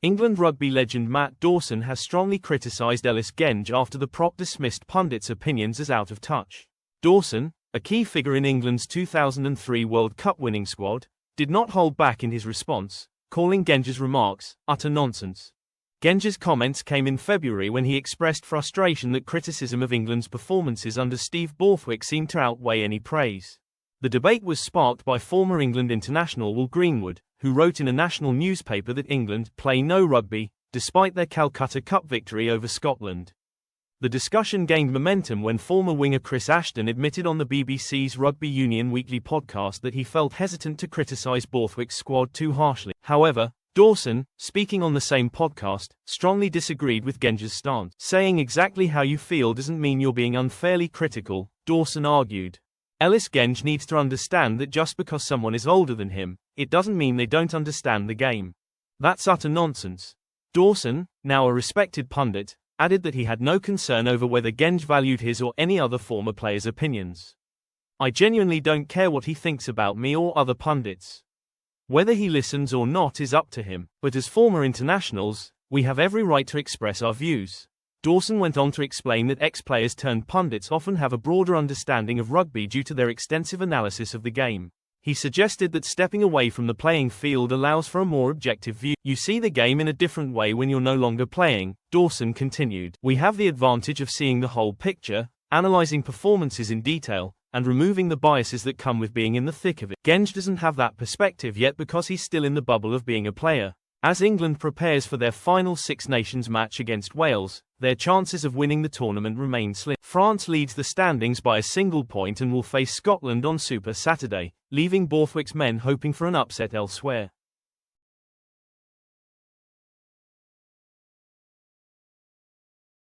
England rugby legend Matt Dawson has strongly criticised Ellis Genge after the prop dismissed pundits' opinions as out of touch. Dawson, a key figure in England's 2003 World Cup winning squad, did not hold back in his response, calling Genge's remarks utter nonsense. Genge's comments came in February when he expressed frustration that criticism of England's performances under Steve Borthwick seemed to outweigh any praise. The debate was sparked by former England international Will Greenwood, who wrote in a national newspaper that England play no rugby, despite their Calcutta Cup victory over Scotland. The discussion gained momentum when former winger Chris Ashton admitted on the BBC's Rugby Union Weekly podcast that he felt hesitant to criticise Borthwick's squad too harshly. However, Dawson, speaking on the same podcast, strongly disagreed with Genge's stance. Saying exactly how you feel doesn't mean you're being unfairly critical, Dawson argued. Ellis Genge needs to understand that just because someone is older than him, it doesn't mean they don't understand the game. That's utter nonsense. Dawson, now a respected pundit, added that he had no concern over whether Genge valued his or any other former player's opinions. I genuinely don't care what he thinks about me or other pundits. Whether he listens or not is up to him, but as former internationals, we have every right to express our views. Dawson went on to explain that ex-players turned pundits often have a broader understanding of rugby due to their extensive analysis of the game. He suggested that stepping away from the playing field allows for a more objective view. You see the game in a different way when you're no longer playing, Dawson continued. We have the advantage of seeing the whole picture, analysing performances in detail, and removing the biases that come with being in the thick of it. Genge doesn't have that perspective yet because he's still in the bubble of being a player. As England prepares for their final Six Nations match against Wales, their chances of winning the tournament remain slim. France leads the standings by a single point and will face Scotland on Super Saturday, leaving Borthwick's men hoping for an upset elsewhere.